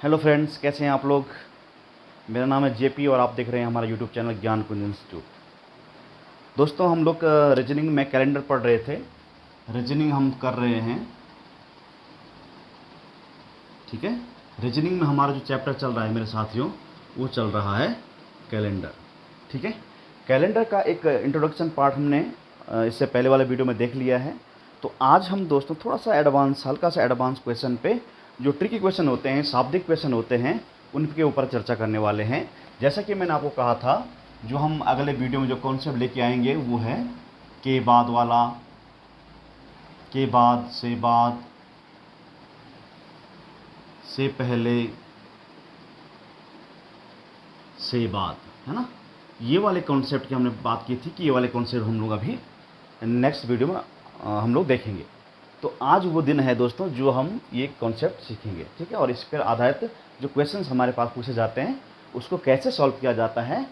Hello friends, कैसे हैं आप लोग। मेरा नाम है जेपी और आप देख रहे हैं हमारा यूट्यूब चैनल ज्ञान कुंज इंस्टीट्यूट। दोस्तों, हम लोग रीजनिंग में कैलेंडर पढ़ रहे थे। रीजनिंग हम कर रहे हैं, ठीक है। रीजनिंग में हमारा जो चैप्टर चल रहा है मेरे साथियों, वो चल रहा है कैलेंडर, ठीक है। कैलेंडर का एक इंट्रोडक्शन पार्ट हमने इससे पहले वाले वीडियो में देख लिया है। तो आज हम दोस्तों थोड़ा सा एडवांस, हल्का सा एडवांस क्वेश्चन पे, जो ट्रिकी क्वेश्चन होते हैं, शाब्दिक क्वेश्चन होते हैं, उनके ऊपर चर्चा करने वाले हैं। जैसा कि मैंने आपको कहा था, जो हम अगले वीडियो में जो कॉन्सेप्ट लेके आएंगे वो है के बाद वाला, के बाद, से पहले, से बाद, है ना। ये वाले कॉन्सेप्ट की हमने बात की थी कि ये वाले कॉन्सेप्ट हम लोग अभी नेक्स्ट वीडियो में हम लोग देखेंगे। तो आज वो दिन है दोस्तों जो हम ये कॉन्सेप्ट सीखेंगे, ठीक है। और इस पर आधारित जो क्वेश्चंस हमारे पास पूछे जाते हैं उसको कैसे सॉल्व किया जाता है,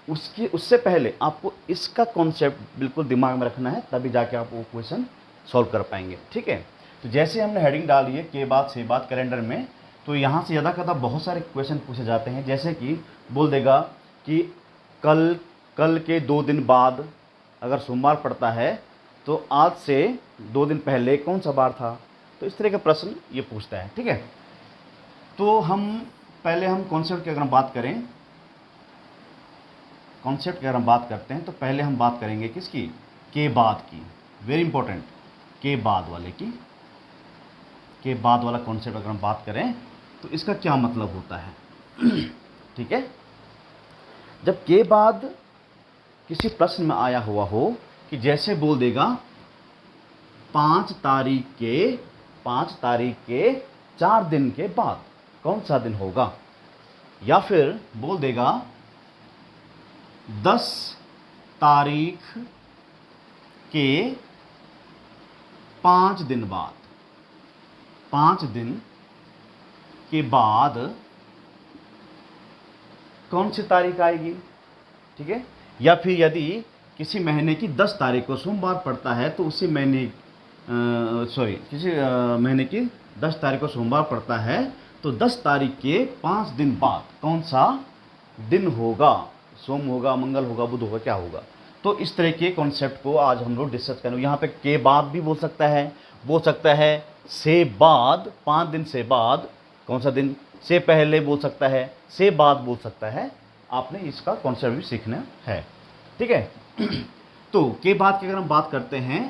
उससे पहले आपको इसका कॉन्सेप्ट बिल्कुल दिमाग में रखना है, तभी जाके आप वो क्वेश्चन सॉल्व कर पाएंगे, ठीक है। तो जैसे हमने हेडिंग डाली है के बाद से बाद कैलेंडर में, तो यहाँ से ज़्यादा बहुत सारे क्वेश्चन पूछे जाते हैं। जैसे कि बोल देगा कि कल के 2 दिन बाद अगर सोमवार पड़ता है तो आज से 2 दिन पहले कौन सा बार था। तो इस तरह के प्रश्न ये पूछता है, ठीक है। तो हम कॉन्सेप्ट की अगर हम बात करें, कॉन्सेप्ट की अगर हम बात करते हैं तो पहले हम बात करेंगे किसकी, के बाद की। वेरी इंपॉर्टेंट, के बाद वाले की, के बाद वाला कॉन्सेप्ट अगर हम बात करें तो इसका क्या मतलब होता है ठीक है। जब के बाद किसी प्रश्न में आया हुआ हो कि जैसे बोल देगा 5 तारीख के 4 दिन के बाद कौन सा दिन होगा, या फिर बोल देगा 10 तारीख के 5 दिन बाद, 5 दिन के बाद कौन सी तारीख आएगी, ठीक है। या फिर यदि किसी महीने की 10 तारीख को सोमवार पड़ता है तो उसी महीने किसी महीने की 10 तारीख को सोमवार पड़ता है तो 10 तारीख के 5 दिन बाद कौन सा दिन होगा, सोम होगा, मंगल होगा, बुध होगा, क्या होगा। तो इस तरह के कॉन्सेप्ट को आज हम लोग डिस्कस करेंगे। यहाँ पे के बाद भी बोल सकता है से बाद, 5 दिन से बाद कौन सा दिन, से पहले बोल सकता है, से बाद बोल सकता है। आपने इसका कॉन्सेप्ट भी सीखना है, ठीक है तो के बाद की अगर हम बात करते हैं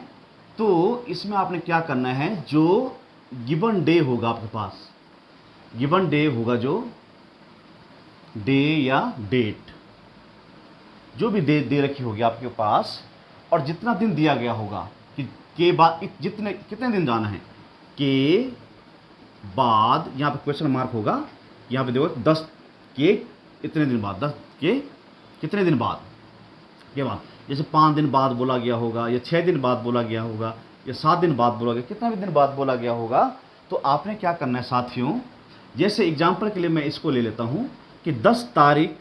तो इसमें आपने क्या करना है, जो गिवन डे होगा आपके पास, गिवन डे होगा, जो डे या डेट, जो भी डे दे रखी होगी आपके पास, और जितना दिन दिया गया होगा कि के बाद कितने दिन जाना है, के बाद, यहाँ पे क्वेश्चन मार्क होगा, यहाँ पे देखो 10 के इतने दिन बाद, 10 के कितने दिन बाद के बाद, जैसे 5 दिन बाद बोला गया होगा, या 6 दिन बाद बोला गया होगा, या 7 दिन बाद बोला गया, कितना भी दिन बाद बोला गया होगा। तो आपने क्या करना है साथियों, जैसे एग्जाम्पल के लिए मैं इसको ले लेता हूँ कि 10 तारीख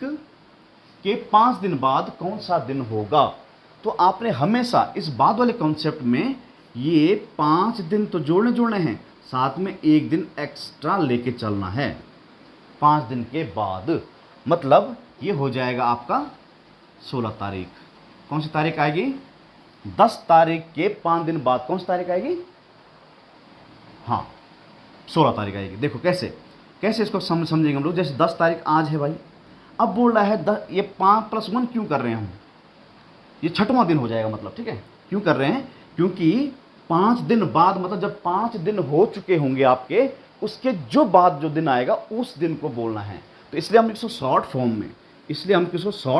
के 5 दिन बाद कौन सा दिन होगा। तो आपने हमेशा इस बाद वाले कॉन्सेप्ट में ये 5 दिन तो जोड़ने हैं, साथ में 1 दिन एक्स्ट्रा लेके चलना है 5 दिन के बाद। मतलब ये हो जाएगा आपका 16 तारीख। कौन सी तारीख आएगी, 10 तारीख के 5 दिन बाद कौन सी तारीख आएगी, हाँ 16 तारीख आएगी। देखो कैसे इसको समझेंगे हम लोग। जैसे 10 तारीख आज है भाई, अब बोल रहा है ये 5+1 क्यों कर रहे हैं हम, ये 6वां दिन हो जाएगा मतलब, ठीक है। क्यों कर रहे हैं, क्योंकि 5 दिन बाद, मतलब जब 5 दिन हो चुके होंगे आपके, उसके जो बाद जो दिन आएगा उस दिन को बोलना है। तो इसलिए हम इसको शॉर्ट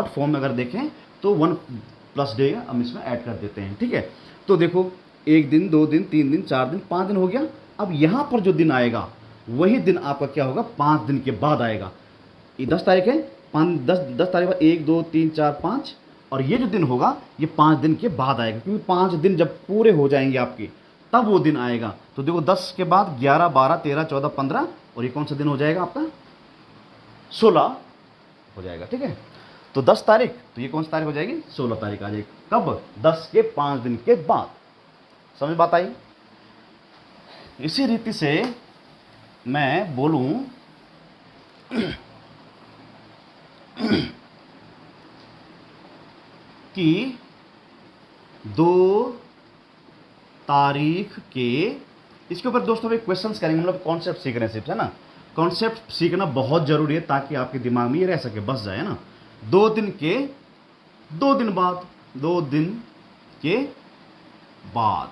फॉर्म में अगर देखें तो 1+ डे हम इसमें ऐड कर देते हैं, ठीक है। तो देखो 1 दिन, 2 दिन, 3 दिन, 4 दिन, 5 दिन हो गया। अब यहाँ पर जो दिन आएगा वही दिन आपका क्या होगा, 5 दिन के बाद आएगा। ये 10 तारीख है, 10 तारीख बाद 1 2 3 4 5, और ये जो दिन होगा ये 5 दिन के बाद आएगा, क्योंकि 5 दिन जब पूरे हो जाएंगे आपके तब वो दिन आएगा। तो देखो 10 के बाद 11 12 13 14 15, और ये कौन सा दिन हो जाएगा आपका, 16 हो जाएगा, ठीक है। तो 10 तारीख, तो ये कौन सी तारीख हो जाएगी, 16 तारीख आ जाएगी। कब, 10 के 5 दिन के बाद। समझ बात आई। इसी रीति से मैं बोलूं कि 2 तारीख के, इसके ऊपर दोस्तों एक क्वेश्चंस करेंगे, मतलब कॉन्सेप्ट सीख रहे हैं सिर्फ, है ना। कॉन्सेप्ट सीखना बहुत जरूरी है ताकि आपके दिमाग में ये रह सके, बस जाए ना। 2 दिन के 2 दिन बाद, 2 दिन के बाद,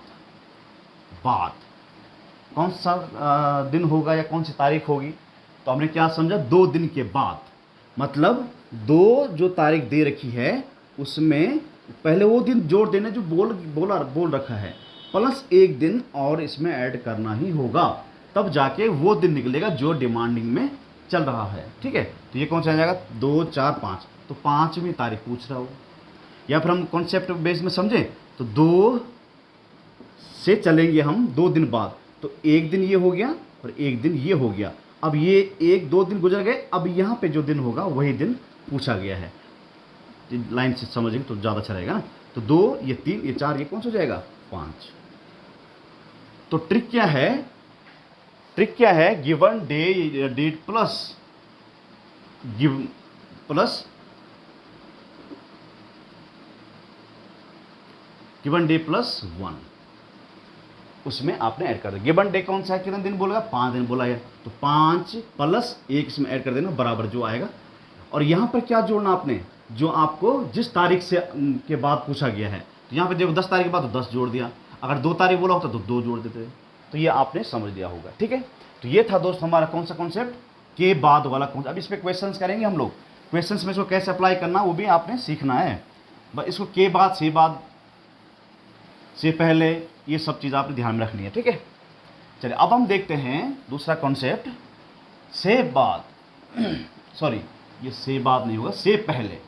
बाद कौन सा दिन होगा या कौन सी तारीख होगी, तो हमने क्या समझा, 2 दिन के बाद, मतलब 2 जो तारीख दे रखी है उसमें पहले वो दिन जोड़ देना जो बोल रखा है, प्लस 1 दिन और इसमें ऐड करना ही होगा, तब जाके वो दिन निकलेगा जो डिमांडिंग में चल रहा है। ठीक है, तो ये कौन सा आ जाएगा, 2, 4, 5, तो 5वीं तारीख पूछ रहा हो। या फिर हम कॉन्सेप्ट बेस में समझें तो 2 से चलेंगे हम 2 दिन बाद, तो 1 दिन ये हो गया और 1 दिन ये हो गया। अब ये 1-2 दिन गुजर गए, अब यहाँ पे जो दिन होगा वही दिन पूछा गया है। लाइन से समझेंगे तो ज़्यादा अच्छा रहेगा ना। तो 2, ये 3, ये 4, ये कौन सा हो जाएगा, 5। तो ट्रिक क्या है, ट्रिक क्या है, given day date plus given day plus 1, उसमें आपने ऐड कर दिया। गिवन डे कौन सा है, कितने दिन बोलेगा, 5 दिन बोला है, तो 5 + 1 इसमें ऐड कर देना, बराबर जो आएगा। और यहाँ पर क्या जोड़ना आपने, जो आपको जिस तारीख से के बाद पूछा गया है, तो यहाँ पे देखो 10 तारीख के बाद तो 10 जोड़ दिया, अगर 2 तारीख बोला होता तो 2 जोड़ देते, तो ये आपने समझ लिया होगा। ठीक है, तो ये था दोस्त हमारा कौन सा कॉन्सेप्ट, के बाद वाला कॉन्सेप्ट। अब इस पर क्वेश्चंस करेंगे हम लोग, क्वेश्चंस में इसको कैसे अप्लाई करना वो भी आपने सीखना है। बस इसको के बाद, से पहले, ये सब चीज़ आपने ध्यान में रखनी है। ठीक है, चलिए अब हम देखते हैं दूसरा कॉन्सेप्ट, से बाद सॉरी ये से बाद नहीं होगा, से पहले,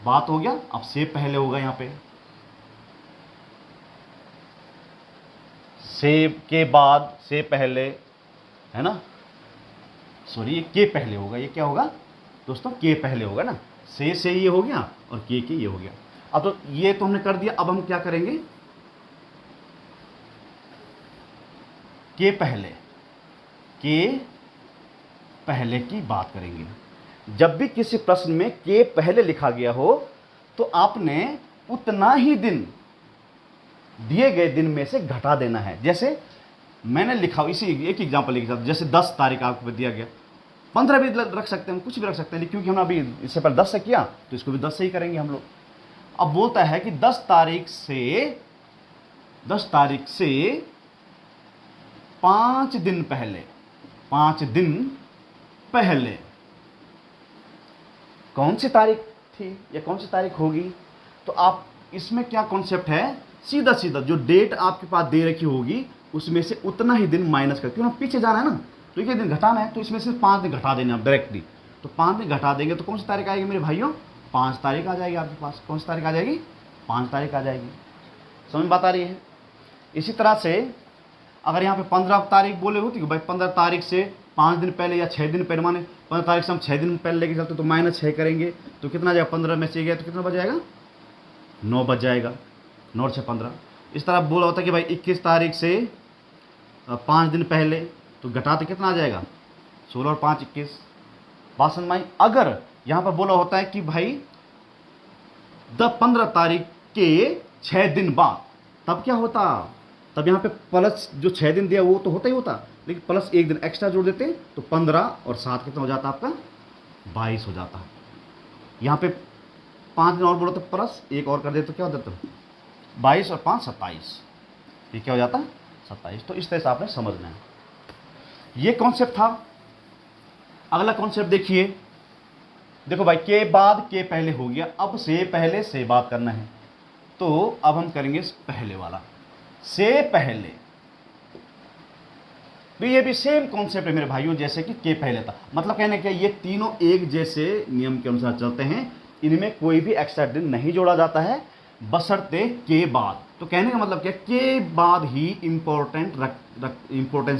बात हो गया, अब से पहले होगा यहाँ पे, से के बाद, से पहले, है ना, सॉरी ये के पहले होगा, ये क्या होगा दोस्तों, के पहले होगा ना, से ये हो गया और के ये हो गया। अब तो ये तो हमने कर दिया, अब हम क्या करेंगे, के पहले की बात करेंगे। जब भी किसी प्रश्न में के पहले लिखा गया हो तो आपने उतना ही दिन दिए गए दिन में से घटा देना है। जैसे मैंने लिखा, इसी एक एग्जांपल लेके साथ, जैसे 10 तारीख आपको दिया गया, 15 भी रख सकते हैं, कुछ भी रख सकते हैं, क्योंकि हमने अभी इससे पहले 10 से किया तो इसको भी 10 से ही करेंगे हम लोग। अब बोलता है कि 10 तारीख से 5 दिन पहले, 5 दिन पहले कौन सी तारीख थी या कौन सी तारीख होगी, तो आप इसमें क्या कॉन्सेप्ट है, सीधा जो डेट आपके पास दे रखी होगी उसमें से उतना ही दिन माइनस कर, क्यों पीछे जाना है ना, तो एक दिन घटाना है, तो इसमें से 5 दिन घटा देने आप डायरेक्टली, तो 5 दिन घटा देंगे तो कौन सी तारीख आएगी मेरे भाइयों, 5 तारीख आ जाएगी आपके पास। कौन सी तारीख आ जाएगी, 5 तारीख आ जाएगी। समझ में बात आ रही है। इसी तरह से अगर यहाँ पे 15 तारीख बोले होती कि भाई 15 तारीख से 5 दिन पहले या 6 दिन पहले, माने 15 तारीख से हम 6 दिन पहले लेके चलते तो -6 करेंगे तो कितना जाएगा, 15 में से गया तो कितना बच जाएगा, 9 बच जाएगा, 9 और 6 15। इस तरह बोला होता है कि भाई 21 तारीख से 5 दिन पहले, तो घटाते कितना आ जाएगा, 16 और 5 21। बात समझ में आई। अगर यहाँ पर बोला होता है कि भाई 15 तारीख के 6 दिन बाद, तब क्या होता, तब यहाँ पे प्लस जो 6 दिन दिया वो तो होता ही होता, लेकिन प्लस 1 दिन एक्स्ट्रा जोड़ देते तो 15 और 7 कितना हो जाता आपका, 22 हो जाता। यहाँ पे 5 दिन और बोलो तो प्लस 1 और कर दे तो क्या हो जाता, 22 और 5 27, ये क्या हो जाता, 27। तो इस तरह से आपने समझना है। ये कॉन्सेप्ट था। अगला कॉन्सेप्ट देखिए, देखो भाई के बाद के पहले हो गया, अब से पहले से बात करना है, तो अब हम करेंगे पहले वाला, से पहले। तो ये भी सेम कॉन्सेप्ट है मेरे भाइयों, जैसे कि के पहले था। मतलब कहने क्या, ये तीनों एक जैसे नियम के अनुसार चलते हैं, इनमें कोई भी एक्स्ट्रा दिन नहीं जोड़ा जाता है, बशर्ते के बाद। तो कहने का मतलब क्या, के बाद ही इंपॉर्टेंस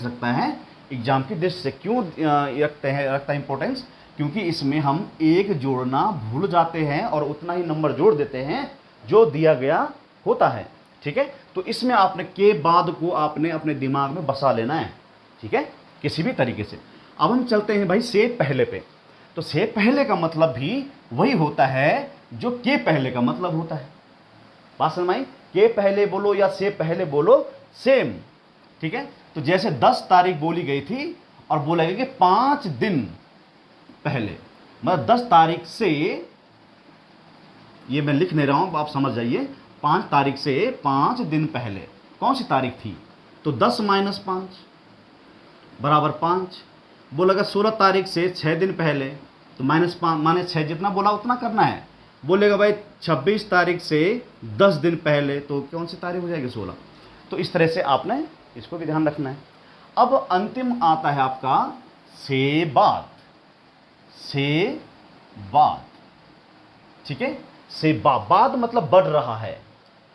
रखता है एग्जाम की दृष्टि से। क्यों रखता है इंपॉर्टेंस, क्योंकि इसमें हम एक जोड़ना भूल जाते हैं और उतना ही नंबर जोड़ देते हैं जो दिया गया होता है। ठीक है, तो इसमें आपने के बाद को आपने अपने दिमाग में बसा लेना है। ठीक है, किसी भी तरीके से। अब हम चलते हैं भाई से पहले पे। तो से पहले का मतलब भी वही होता है जो के पहले का मतलब होता है। बात समझ में आई? के पहले बोलो या से पहले बोलो, सेम। ठीक है, तो जैसे 10 तारीख बोली गई थी और बोला गया कि 5 दिन पहले, मतलब 10 तारीख से, ये मैं लिख नहीं रहा हूं, आप समझ जाइए, 5 तारीख से 5 दिन पहले कौन सी तारीख थी? तो 10 - 5 बराबर 5। बोलेगा 16 तारीख से 6 दिन पहले, तो -6 जितना बोला उतना करना है। बोलेगा भाई 26 तारीख से 10 दिन पहले, तो कौन सी तारीख हो जाएगी? 16। तो इस तरह से आपने इसको भी ध्यान रखना है। अब अंतिम आता है आपका से बाद। से बाद, ठीक है, से बाद मतलब बढ़ रहा है,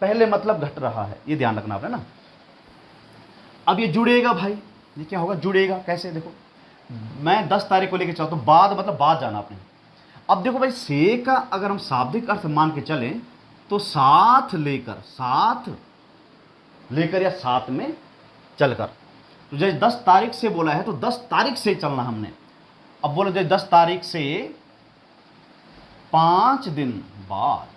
पहले मतलब घट रहा है, ये ध्यान रखना आपने ना। अब ये जुड़ेगा भाई, ये क्या होगा? जुड़ेगा कैसे? देखो, मैं 10 तारीख को लेकर चलता हूं, बाद मतलब बाद जाना आपने। अब देखो भाई, से का अगर हम शाब्दिक अर्थ मान के चलें तो साथ लेकर या साथ में चलकर। तो जैसे 10 तारीख से बोला है तो 10 तारीख से चलना हमने। अब बोलो जैसे 10 तारीख से 5 दिन बाद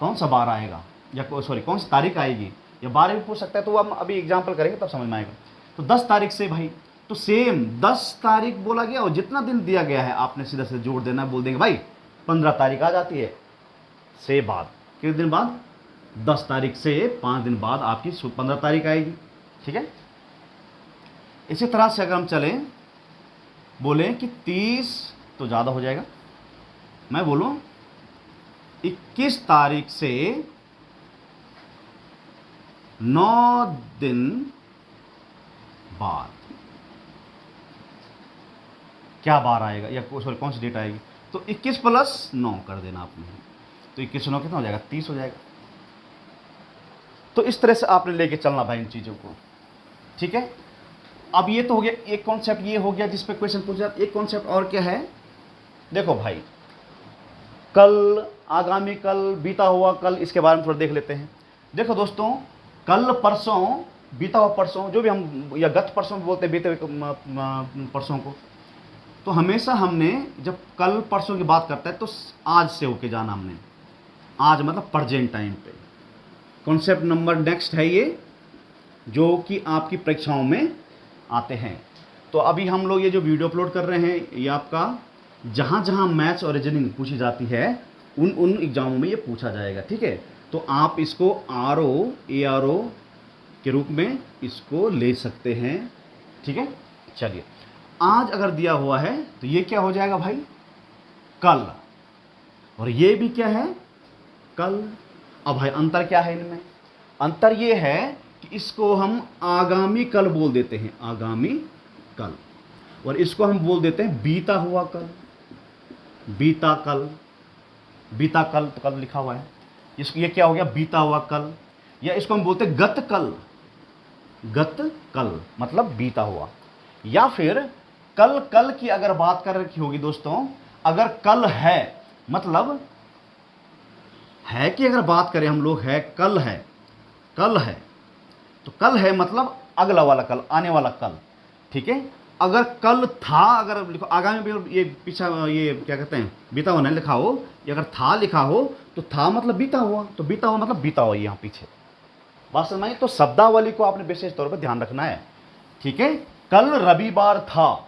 कौन सा बार आएगा, या सॉरी कौन सी तारीख आएगी, या बार भी पूछ सकता है, तो वो हम अभी एग्जाम्पल करेंगे तब समझ में आएगा। तो 10 तारीख से भाई, तो सेम 10 तारीख बोला गया और जितना दिन दिया गया है आपने सीधा से जोड़ देना है, बोल देंगे भाई 15 तारीख आ जाती है से बाद। कितने दिन बाद? 10 तारीख से 5 दिन बाद आपकी 15 तारीख आएगी। ठीक है, इसी तरह से अगर हम चलें, बोले कि 30, तो ज़्यादा हो जाएगा, मैं बोलूँ 21 तारीख से 9 दिन बाद क्या बार आएगा, या सॉरी कौन सी डेट आएगी? तो 21 + 9 कर देना आपने, तो 21 से 9 कितना हो जाएगा? 30 हो जाएगा। तो इस तरह से आपने लेके चलना भाई इन चीज़ों को। ठीक है, अब ये तो हो गया एक कॉन्सेप्ट, ये हो गया जिस पे क्वेश्चन पूछ जाता। एक कॉन्सेप्ट और क्या है, देखो भाई, कल, आगामी कल, बीता हुआ कल, इसके बारे में थोड़ा देख लेते हैं। देखो दोस्तों, कल, परसों, बीता हुआ परसों, जो भी हम, या गत परसों बोलते हैं बीते हुए परसों को, तो हमेशा हमने जब कल परसों की बात करता है तो आज से होके जाना हमने। आज मतलब प्रेजेंट टाइम पे। कॉन्सेप्ट नंबर नेक्स्ट है ये, जो कि आपकी परीक्षाओं में आते हैं। तो अभी हम लोग ये जो वीडियो अपलोड कर रहे हैं, ये आपका जहाँ जहाँ मैथ्स और रीजनिंग पूछी जाती है उन एग्जामों में ये पूछा जाएगा। ठीक है, तो आप इसको ARO के रूप में इसको ले सकते हैं। ठीक है, चलिए, आज अगर दिया हुआ है तो ये क्या हो जाएगा भाई? कल, और ये भी क्या है? कल। अब भाई अंतर क्या है इनमें? अंतर ये है कि इसको हम आगामी कल बोल देते हैं, आगामी कल, और इसको हम बोल देते हैं बीता हुआ कल, बीता कल। बीता कल तो कल लिखा हुआ है, इसको ये क्या हो गया? बीता हुआ कल। या इसको हम बोलते हैं गत कल, गत कल मतलब बीता हुआ। या फिर कल की अगर बात कर रखी होगी दोस्तों, अगर कल है मतलब है कि अगर बात करें हम लोग, है कल है, कल है, तो कल है मतलब अगला वाला कल, आने वाला कल। ठीक है, अगर कल था, अगर लिखो आगामी में, ये पीछा, ये क्या कहते हैं, बीता हुआ नहीं लिखा हो, ये अगर था लिखा हो तो था मतलब बीता हुआ, तो बीता हुआ मतलब बीता हुआ यहाँ पीछे। बात समझ में आई? तो शब्दावली को आपने विशेष तौर पर ध्यान रखना है। ठीक है, कल रविवार था,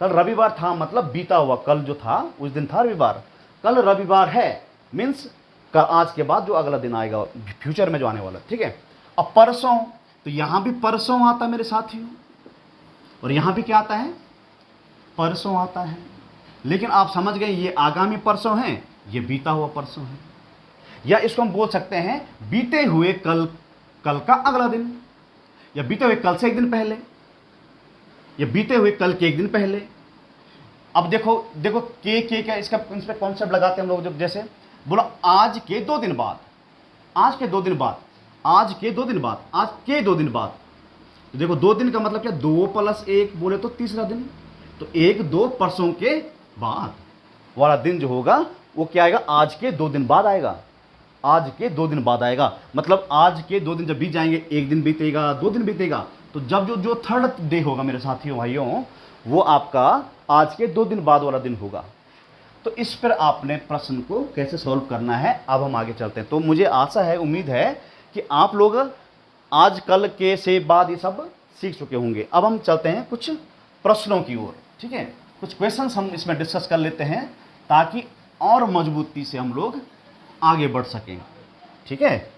कल रविवार था मतलब बीता हुआ, कल जो था उस दिन था रविवार। कल रविवार है मीन्स आज के बाद जो अगला दिन आएगा, फ्यूचर में जो आने वाला। ठीक है, अब परसों, तो यहां भी परसों आता है मेरे साथियों, और यहां भी क्या आता है? परसों आता है। लेकिन आप समझ गए, ये आगामी परसों है, ये बीता हुआ परसों है। या इसको हम बोल सकते हैं बीते हुए कल, कल का अगला दिन, या बीते हुए कल से एक दिन पहले, या बीते हुए कल के एक दिन पहले। अब देखो के क्या, इसका इस पर कॉन्सेप्ट लगाते हैं हम लोग। जब जैसे बोला आज के 2 दिन बाद, आज के 2 दिन बाद, आज के 2 दिन बाद, आज के 2 दिन बाद, तो देखो 2 दिन का मतलब क्या? 2 + 1 बोले तो तीसरा दिन, तो 1 2 परसों के बाद वाला दिन जो होगा वो क्या आएगा? आज के 2 दिन बाद आएगा, आज के 2 दिन बाद आएगा। मतलब आज के 2 दिन जब बीत जाएंगे, 1 दिन बीतेगा, 2 दिन बीतेगा, तो जब जो जो थर्ड डे होगा मेरे साथियों भाइयों, वो आपका आज के 2 दिन बाद वाला दिन होगा। तो इस पर आपने प्रश्न को कैसे सॉल्व करना है, अब हम आगे चलते हैं। तो मुझे आशा है, उम्मीद है कि आप लोग आज कल के से बाद ये सब सीख चुके होंगे। अब हम चलते हैं कुछ प्रश्नों की ओर, ठीक है। कुछ क्वेश्चंस हम इसमें डिस्कस कर लेते हैं ताकि और मजबूती से हम लोग आगे बढ़ सकें, ठीक है।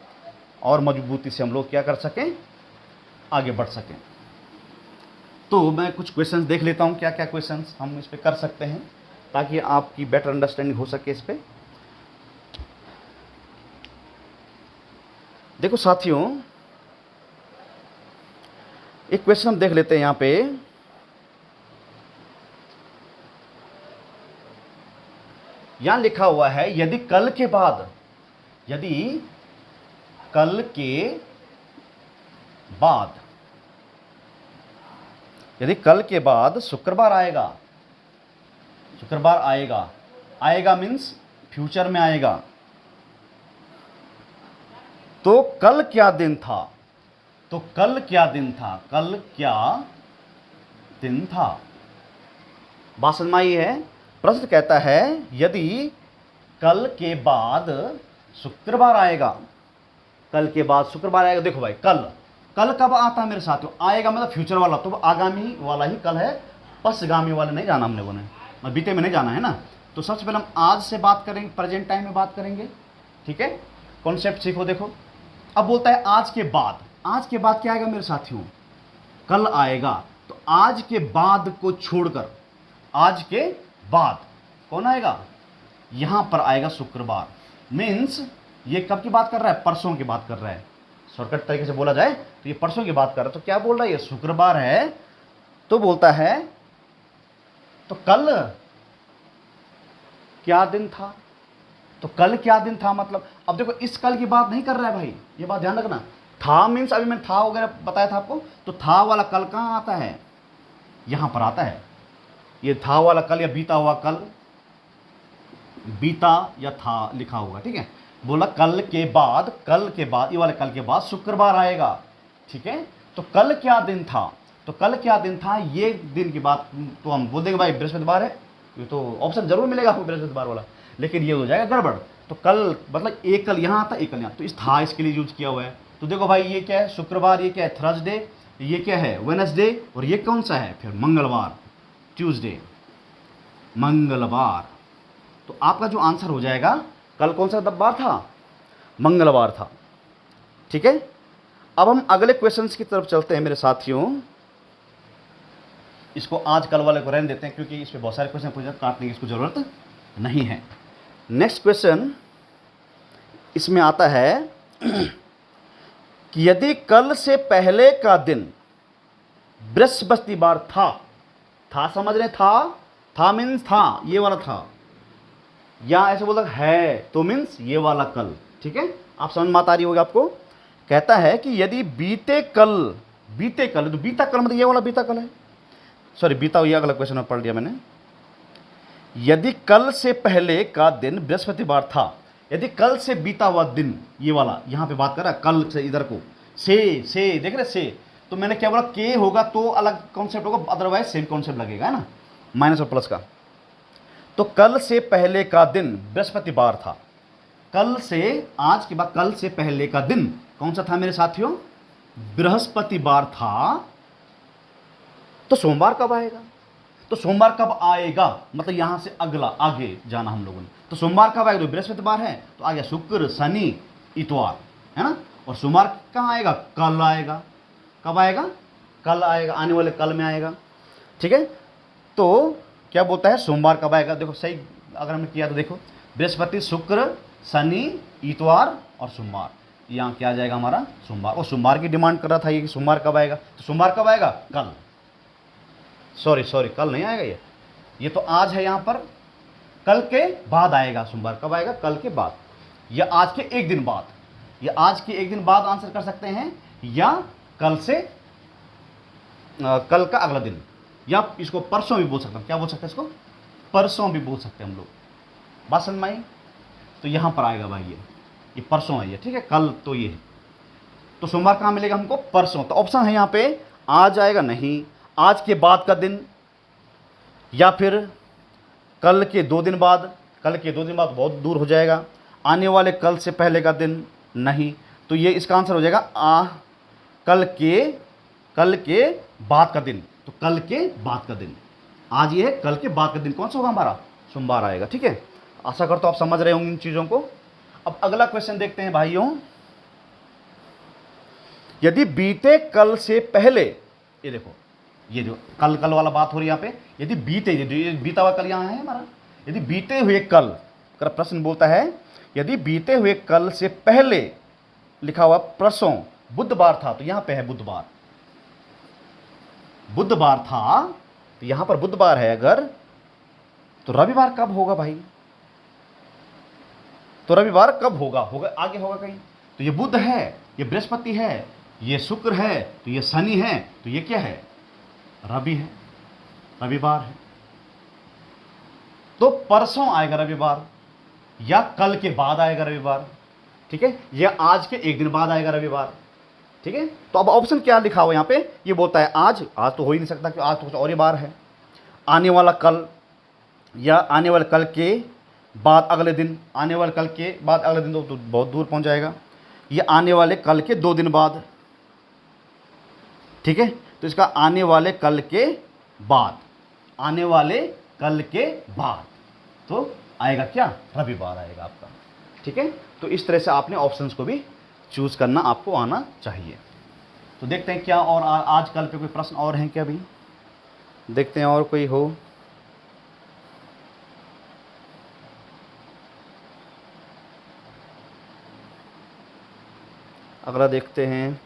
और मजबूती से हम लोग क्या कर सकें, आगे बढ़ सकें। तो मैं कुछ क्वेश्चंस देख लेता हूं, क्या क्या क्वेश्चंस हम इस पे कर सकते हैं ताकि आपकी बेटर अंडरस्टैंडिंग हो सके इस पे। देखो साथियों, एक क्वेश्चन हम देख लेते हैं यहां पे। यहां लिखा हुआ है, यदि कल के बाद शुक्रवार आएगा मीन्स फ्यूचर में आएगा, तो कल क्या दिन था? कल क्या दिन था? बात समझ में आई है? प्रश्न कहता है यदि कल के बाद शुक्रवार आएगा, देखो भाई, कल कब आता है मेरे साथियों? आएगा मतलब फ्यूचर वाला, तो आगामी वाला ही कल है, पश्चगामी वाला नहीं जाना हम लोगों ने, बीते में नहीं जाना है ना। तो सबसे पहले हम आज से बात करेंगे, प्रेजेंट टाइम में बात करेंगे, ठीक है। कॉन्सेप्ट सीखो। देखो अब बोलता है आज के बाद क्या आएगा मेरे साथियों? कल आएगा। तो आज के बाद को छोड़कर आज के बाद कौन आएगा? यहां पर आएगा शुक्रवार। मीन्स ये कब की बात कर रहा है? परसों की बात कर रहा है। शॉर्टकट तरीके से बोला जाए तो ये परसों की बात कर रहा है। तो क्या बोल रहा है? ये शुक्रवार है। तो बोलता है तो कल क्या दिन था? तो कल क्या दिन था मतलब, अब देखो इस कल की बात नहीं कर रहा है भाई, ये बात ध्यान रखना। था मीन्स अभी मैंने था वगैरह बताया था आपको, तो था वाला कल कहां आता है? यहां पर आता है। ये था वाला कल या बीता हुआ कल, बीता या था लिखा हुआ, ठीक है। बोला कल के बाद ये वाले कल के बाद शुक्रवार आएगा, ठीक है। तो कल क्या दिन था? ये दिन की बात तो हम बोल देंगे भाई बृहस्पतिवार है, ये तो ऑप्शन जरूर मिलेगा आपको बृहस्पतिवार वाला, लेकिन ये हो जाएगा गड़बड़। तो कल मतलब एक कल यहाँ आता, एक कल यहाँ, तो इस था इसके लिए यूज किया हुआ है। तो देखो भाई ये क्या है? शुक्रवार। ये क्या है? थर्सडे। ये क्या है? वेडनेसडे। और ये कौन सा है फिर? मंगलवार, ट्यूसडे, मंगलवार। तो आपका जो आंसर हो जाएगा, कल कौन सा बार था? मंगलवार था, ठीक है। अब हम अगले क्वेश्चंस की तरफ चलते हैं मेरे साथियों। इसको आज कल वाले को रहने देते हैं क्योंकि इस पे बहुत सारे क्वेश्चन पूछे, काटने की इसको जरूरत नहीं है। नेक्स्ट क्वेश्चन इसमें आता है कि यदि कल से पहले का दिन बृहस्पतिवार था समझ रहे? था मीन्स था, ये वाला था, या ऐसे बोलता है तो मीन्स ये वाला कल, ठीक है। आप समझ में आ रही होगी आपको। कहता है कि यदि बीते कल, तो बीता कल मतलब ये वाला बीता कल है, सॉरी बीता हुआ, अगला क्वेश्चन में पढ़ लिया मैंने। यदि कल से पहले का दिन बृहस्पतिवार था, यदि कल से बीता हुआ दिन, ये वाला यहां पे बात कर रहा है, कल से इधर को से देख रहे से, तो मैंने क्या बोला? के होगा तो अलग कॉन्सेप्ट होगा, अदरवाइज सेम कॉन्सेप्ट लगेगा, है ना, माइनस और प्लस का। तो कल से पहले का दिन बृहस्पतिवार था। कल से, आज के बाद कल से पहले का दिन कौन सा था मेरे साथियों? बृहस्पतिवार था। तो सोमवार कब आएगा? तो सोमवार कब आएगा मतलब यहां से अगला आगे जाना हम लोगों ने। तो सोमवार कब आएगा? तो बृहस्पतिवार है, तो आ गया शुक्र, शनि, इतवार, है ना। और सोमवार कहाँ आएगा? कल आएगा। कब आएगा? कल आएगा, आने वाले कल में आएगा, ठीक है। तो क्या बोलता है? सोमवार कब आएगा? देखो सही अगर हमने किया तो देखो, बृहस्पति, शुक्र, शनि, इतवार और सोमवार, यहाँ क्या आ जाएगा हमारा? सोमवार। और सोमवार की डिमांड कर रहा था ये कि सोमवार कब आएगा, तो सोमवार कब आएगा? कल। सॉरी कल नहीं आएगा ये तो आज है, यहाँ पर कल के बाद आएगा। सोमवार कब आएगा? कल के बाद, या आज के एक दिन बाद, या आज के एक दिन बाद आंसर कर सकते हैं, या कल से कल का अगला दिन, या इसको परसों भी बोल सकते हैं। क्या बोल सकते हैं इसको? परसों भी बोल सकते हैं हम लोग। बात समझ में आई? तो यहां पर आएगा भाई ये परसों है ये, ठीक है। कल तो ये है, तो सोमवार कहां मिलेगा हमको? परसों। तो ऑप्शन है यहां पे आज आएगा नहीं, आज के बाद का दिन, या फिर कल के 2 दिन बाद। कल के 2 दिन बाद बहुत दूर हो जाएगा। आने वाले कल से पहले का दिन नहीं, तो ये इसका आंसर हो जाएगा कल के बाद का दिन। तो कल के बाद का दिन, आज ये है, कल के बाद का दिन कौन सा होगा हमारा? सोमवार आएगा। ठीक है, आशा करता हूँ आप समझ रहे होंगे इन चीज़ों को। अब अगला क्वेश्चन देखते हैं भाइयों। यदि बीते कल से पहले, ये देखो, ये जो कल कल वाला बात हो रही है यहाँ पे, यदि बीता हुआ कल यहाँ है हमारा, यदि बीते हुए कल का प्रश्न बोलता है, यदि बीते हुए कल से पहले लिखा हुआ परसों बुधवार था, तो यहां पे है बुधवार, बुधवार था, तो यहां पर बुधवार है अगर, तो रविवार कब होगा भाई? तो रविवार कब होगा? आगे होगा कहीं। तो ये बुध है, ये बृहस्पति है, ये शुक्र है, तो ये शनि है, तो ये क्या है? रवि है, रविवार है। तो परसों आएगा रविवार, या कल के बाद आएगा रविवार। ठीक है, या आज के 1 दिन बाद आएगा रविवार। ठीक है, तो अब ऑप्शन क्या लिखा हुआ यहां पे? ये बोलता है आज तो हो ही नहीं सकता, क्योंकि आज तो कुछ और ही बार है। आने वाला कल, या आने वाले कल के बाद अगले दिन। आने वाले कल के बाद अगले दिन तो बहुत दूर पहुंच जाएगा। ये आने वाले कल के 2 दिन बाद। ठीक है, तो इसका आने वाले कल के बाद, आने वाले कल के बाद, तो आएगा क्या? रविवार आएगा आपका। ठीक है, तो इस तरह से आपने ऑप्शंस को भी चूज करना आपको आना चाहिए। तो देखते हैं क्या और आज कल पे कोई प्रश्न और हैं क्या? भी देखते हैं और कोई हो। अगला देखते हैं।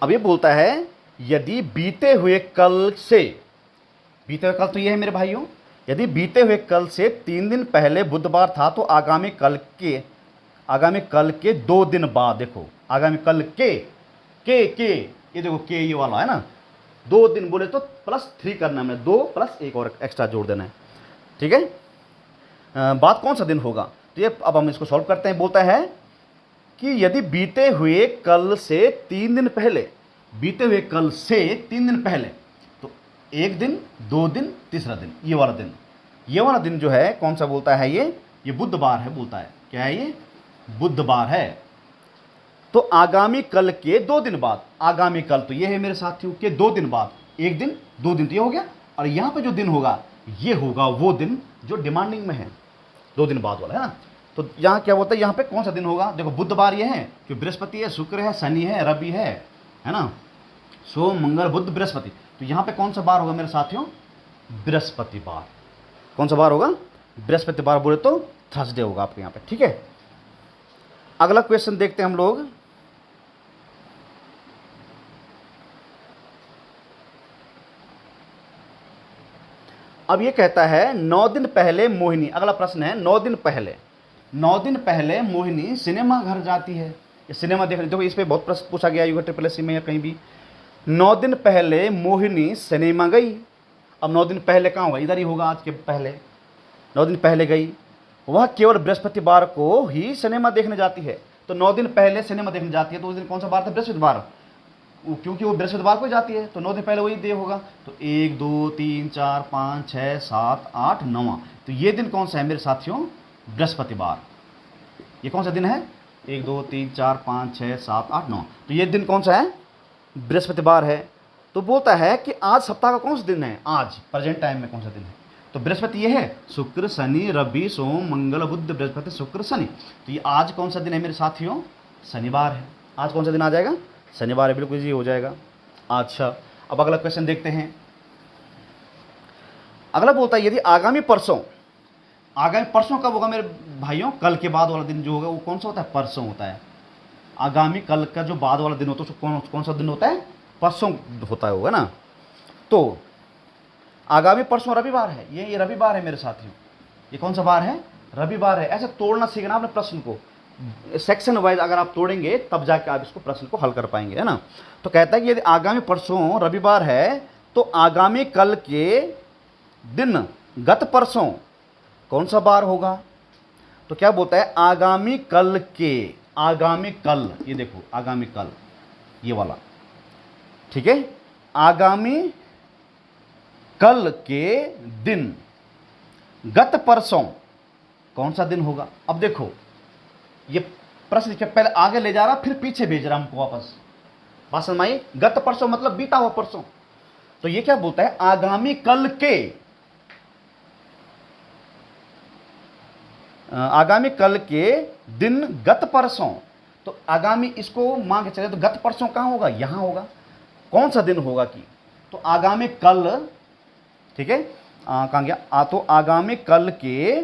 अब ये बोलता है, यदि बीते हुए कल से, बीते हुए कल तो ये है मेरे भाइयों, यदि बीते हुए कल से 3 दिन पहले बुधवार था, तो आगामी कल के 2 दिन बाद, देखो आगामी कल के ये देखो के, ये वाला है ना, 2 दिन बोले तो +3 करना है, 2 + 1 और एक्स्ट्रा जोड़ देना है। ठीक है, बात कौन सा दिन होगा? तो ये अब हम इसको सॉल्व करते हैं। बोलता है कि यदि बीते हुए कल से 3 दिन पहले, बीते हुए कल से 3 दिन पहले, तो 1 दिन, 2 दिन, तीसरा दिन, ये वाला दिन जो है कौन सा बोलता है? ये बुधवार है, बोलता है क्या है? ये बुधवार है। तो आगामी कल के 2 दिन बाद, आगामी कल तो ये है मेरे साथियों के 2 दिन बाद, 1 दिन, 2 दिन, तो ये हो गया। और यहां पे जो दिन होगा, ये होगा वो दिन जो डिमांडिंग में है, 2 दिन बाद वाला है ना। तो यहाँ क्या बोलता है? यहाँ पे कौन सा दिन होगा? देखो बुधवार ये है, कि बृहस्पति है, शुक्र है, शनि है, रवि है ना, सोम मंगल बुध बृहस्पति। तो यहाँ पे कौन सा बार होगा मेरे साथियों? बृहस्पतिवार। कौन सा बार होगा? बृहस्पतिवार बोले तो थर्सडे होगा आपके यहाँ पे। ठीक है, अगला क्वेश्चन देखते हैं हम लोग। अब ये कहता है 9 दिन पहले मोहिनी, अगला प्रश्न है 9 दिन पहले मोहिनी सिनेमा घर जाती है, या सिनेमा देखने। देखो इस पे बहुत प्रश्न पूछा गया यूगा SSC में या कहीं भी। 9 दिन पहले मोहिनी सिनेमा गई। अब 9 दिन पहले कहाँ होगा? इधर ही होगा, आज के पहले। 9 दिन पहले गई, वह केवल बृहस्पतिवार को ही सिनेमा देखने जाती है। तो 9 दिन पहले सिनेमा देखने जाती है, तो उस दिन कौन सा बार था? बृहस्पतिवार, क्योंकि वो बृहस्पतिवार को जाती है, तो 9 दिन पहले वही डे होगा। तो 1 2 3 4 5 6 7 8 9, तो ये दिन कौन सा है मेरे साथियों? बृहस्पतिवार। ये कौन सा दिन है? 1 2 3 4 5 6 7 8 9, तो ये दिन कौन सा है? बृहस्पतिवार है। तो बोलता है कि आज सप्ताह का कौन सा दिन है? आज प्रेजेंट टाइम में कौन सा दिन है? तो बृहस्पति ये है, शुक्र शनि रवि सोम मंगल बुध बृहस्पति शुक्र शनि। तो ये आज कौन सा दिन है मेरे साथियों? शनिवार है। आज कौन सा दिन आ जाएगा? शनिवार है, बिल्कुल जी हो जाएगा। अच्छा, अब अगला क्वेश्चन देखते हैं। अगला बोलता है, यदि आगामी परसों कब होगा मेरे भाइयों? कल के बाद वाला दिन जो होगा वो कौन सा होता है? परसों होता है। आगामी कल का जो बाद वाला दिन होता है उसको कौन सा दिन होता है? परसों होता है, होगा ना। तो आगामी परसों रविवार है, ये रविवार है मेरे साथियों। ये कौन सा बार है? रविवार है। ऐसे तोड़ना सीखना आपने प्रश्न को, सेक्शन वाइज अगर आप तोड़ेंगे तब जाके आप इसको प्रश्न को हल कर पाएंगे, है ना। तो कहता है कि यदि आगामी परसों रविवार है, तो आगामी कल के दिन गत परसों कौन सा बार होगा? तो क्या बोलता है? आगामी कल के, आगामी कल, ये देखो आगामी कल, ये वाला, ठीक है। आगामी कल के दिन, गत परसों कौन सा दिन होगा? अब देखो ये प्रश्न के पहले आगे ले जा रहा, फिर पीछे भेज रहा हमको वापस। बात समझ में आई? गत परसों मतलब बीता हुआ परसों। तो ये क्या बोलता है? आगामी कल के, आगामी कल के दिन गत परसों। तो आगामी इसको मान के चले तो गत परसों कहां होगा? यहां होगा। कौन सा दिन होगा कि? तो आगामी कल, ठीक है, कहां गया? तो आगामी कल के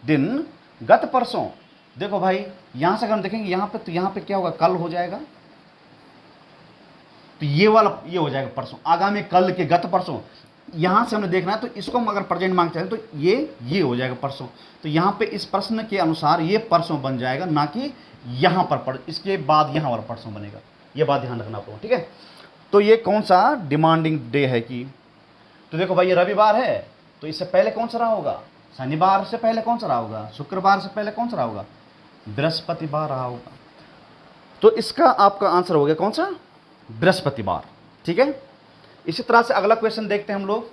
दिन गत परसों। देखो भाई यहां से अगर हम देखेंगे यहां पे, तो यहां पे क्या होगा? कल हो जाएगा। तो ये वाला ये हो जाएगा परसों, आगामी कल के गत परसों। यहां से हमने देखना है तो इसको हम अगर प्रेजेंट मांगते हैं तो ये हो जाएगा परसों। तो यहां पे इस प्रश्न के अनुसार ये परसों बन जाएगा, ना कि यहां पर इसके बाद यहां वाला परसों बनेगा। ये बात ध्यान रखना आपको, ठीक है। तो ये कौन सा डिमांडिंग डे है कि? तो देखो भाई ये रविवार है, तो इससे पहले कौन सा रहा होगा? शनिवार से पहले कौन सा रहा होगा? शुक्रवार से पहले कौन सा रहा होगा? बृहस्पतिवार रहा होगा। तो इसका आपका आंसर हो गया कौन सा? बृहस्पतिवार, ठीक है। इसी तरह से अगला क्वेश्चन देखते हैं हम लोग।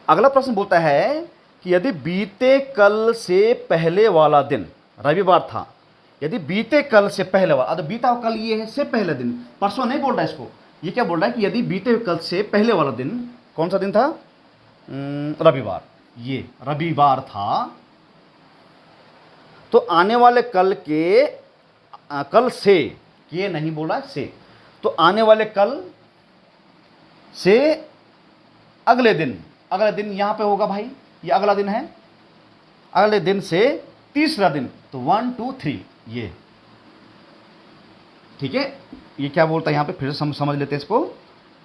अगला प्रश्न बोलता है कि यदि बीते कल से पहले वाला दिन रविवार था, यदि बीते कल से पहले वाला, तो बीता हुआ कल ये है, से पहले दिन, परसों नहीं बोल रहा है इसको। ये क्या बोल रहा है कि यदि बीते कल से पहले वाला दिन कौन सा दिन था? रविवार। ये रविवार था, तो आने वाले कल के, कल से, ये नहीं बोला है से, तो आने वाले कल से अगले दिन, अगले दिन यहां पे होगा भाई, ये अगला दिन है, अगले दिन से तीसरा दिन, तो 1 2 3 ये, ठीक है। ये क्या बोलता है यहां पे? फिर से समझ लेते हैं इसको।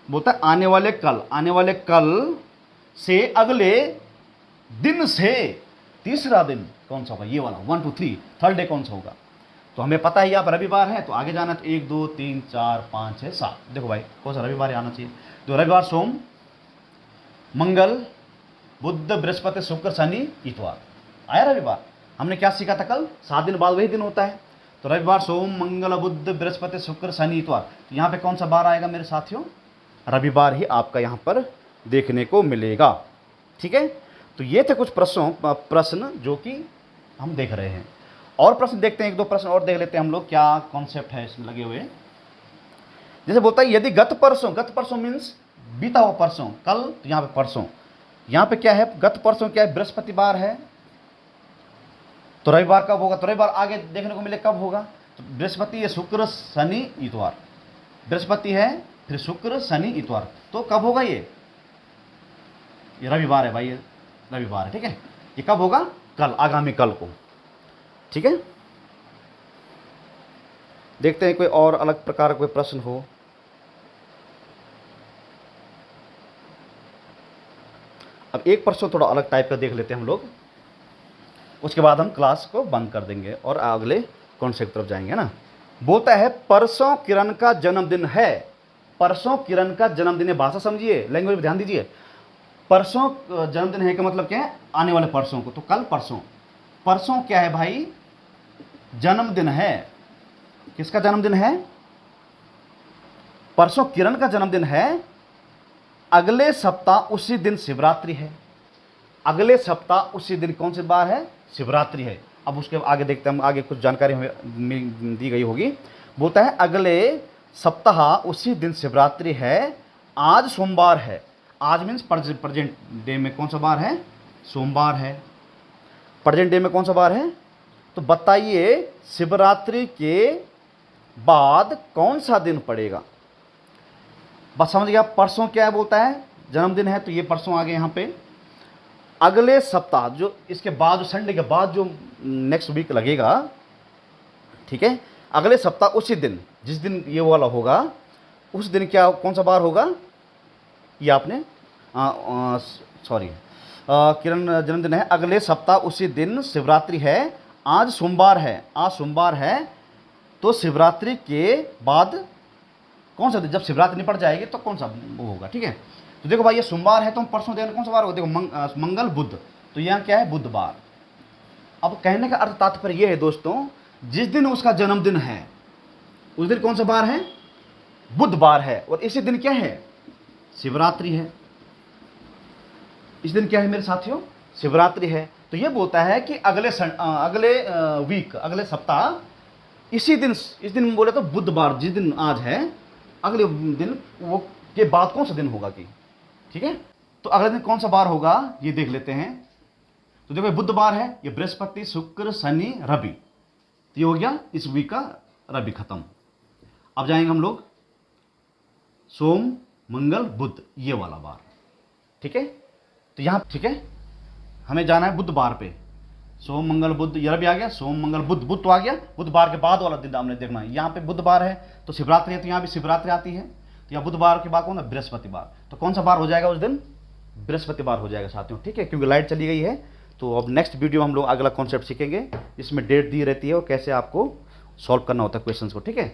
बोलता है आने वाले कल, आने वाले कल से अगले दिन से तीसरा दिन कौन सा होगा? ये वाला 1 2 3, थर्ड डे कौन सा होगा? तो हमें पता है यहाँ पर रविवार है, तो आगे जाना तो 1 2 3 4 5 6 7। देखो भाई कौन सा रविवार आना चाहिए? तो रविवार, सोम, मंगल, बुध, बृहस्पति, शुक्र, शनि, इतवार। आया रविवार। हमने क्या सीखा था कल? 7 दिन बाद वही दिन होता है। तो रविवार, सोम, मंगल, बुध, बृहस्पति, शुक्र, शनि, इतवार। तो यहाँ पे कौन सा बार आएगा मेरे साथियों? रविवार ही आपका यहाँ पर देखने को मिलेगा, ठीक है। तो ये थे कुछ प्रश्न जो कि हम देख रहे हैं। और प्रश्न देखते हैं, 1 2 प्रश्न और देख लेते हैं हम लोग, क्या कॉन्सेप्ट है इसमें लगे हुए। जैसे बोलता है यदि गत परसों मीन्स बीता हुआ परसों, कल, तो यहाँ पे परसों, यहाँ पे क्या है? गत परसों क्या है? बृहस्पतिवार है। तो रविवार कब होगा? तो रविवार आगे देखने को मिले कब होगा? तो बृहस्पति है, शुक्र, शनि, इतवार। बृहस्पति है, फिर शुक्र, शनि, इतवार। तो कब होगा ये रविवार है भाई, ये रविवार है, ठीक है। ये कब होगा? कल, आगामी कल को, ठीक है। देखते हैं कोई और अलग प्रकार का कोई प्रश्न हो। अब एक प्रश्न थोड़ा अलग टाइप का देख लेते हैं हम लोग, उसके बाद हम क्लास को बंद कर देंगे और अगले कॉन्सेप्ट की तरफ जाएंगे ना। बोलता है परसों किरण का जन्मदिन है। परसों किरण का जन्मदिन है। भाषा समझिए, लैंग्वेज पे ध्यान दीजिए। परसों जन्मदिन है का मतलब क्या है? आने वाले परसों को। तो कल परसों, परसों क्या है भाई? जन्मदिन है। किसका जन्मदिन है? परसों किरण का जन्मदिन है। अगले सप्ताह उसी दिन शिवरात्रि है। अगले सप्ताह उसी दिन कौन सी बार है? शिवरात्रि है। अब उसके आगे देखते हैं हम, आगे कुछ जानकारी हमें दी गई होगी। बोलता है अगले सप्ताह उसी दिन शिवरात्रि है। आज सोमवार है। आज मीन्स प्रेजेंट डे में कौन सा बार है? सोमवार है। प्रेजेंट डे में कौन सा बार है? तो बताइए शिवरात्रि के बाद कौन सा दिन पड़ेगा? बस समझ गया। परसों क्या है? बोलता है जन्मदिन है, तो ये परसों आ गए यहाँ पे। अगले सप्ताह, जो इसके बाद, जो संडे के बाद जो नेक्स्ट वीक लगेगा, ठीक है, अगले सप्ताह उसी दिन, जिस दिन ये वाला होगा, उस दिन क्या, कौन सा बार होगा? ये आपने सॉरी, किरण जन्मदिन है। अगले सप्ताह उसी दिन शिवरात्रि है। आज सोमवार है। आज सोमवार है, तो शिवरात्रि के बाद कौन सा दिन? जब शिवरात्रि निपट जाएगी तो कौन सा वो होगा, ठीक है। तो देखो भाई ये सोमवार है, तो हम परसों देखना कौन सा बार होगा? देखो मंगल बुध, तो यहाँ क्या है? बुधवार। अब कहने का अर्थ तात्पर्य यह है दोस्तों, जिस दिन उसका जन्मदिन है उस दिन कौन सा बार है? बुधवार है। और इसी दिन क्या है? शिवरात्रि है। इस दिन क्या है मेरे साथियों? शिवरात्रि है। तो यह बोलता है कि अगले वीक, अगले सप्ताह इसी दिन, इस दिन बोले तो बुधवार, जिस दिन आज है, अगले दिन वो के बाद कौन सा दिन होगा कि, ठीक है? तो अगले दिन कौन सा बार होगा ये देख लेते हैं। तो देखो बुधवार है, ये बृहस्पति, शुक्र, शनि, रवि, तो ये हो गया इस वीक का रवि खत्म। अब जाएंगे हम लोग सोम, मंगल, बुध, ये वाला बार, ठीक है? तो यहां, ठीक है, हमें जाना है बुधवार पे। सोम, मंगल, बुध, ये रवि आ गया, सोम, मंगल, बुध, बुध तो आ गया। बुधवार के बाद वाला दिन हमने देखना है। यहाँ पे बुधवार है तो शिवरात्रि है, तो यहाँ भी शिवरात्रि आती है। तो यहाँ बुधवार के बाद कौन है? बृहस्पतिवार। तो कौन सा बार हो जाएगा उस दिन? बृहस्पतिवार हो जाएगा साथियों, ठीक है? क्योंकि लाइट चली गई है। तो अब नेक्स्ट वीडियो में हम लोग अगला कॉन्सेप्ट सीखेंगे, जिसमें डेट दी रहती है और कैसे आपको सॉल्व करना होता है क्वेश्चंस को, ठीक है?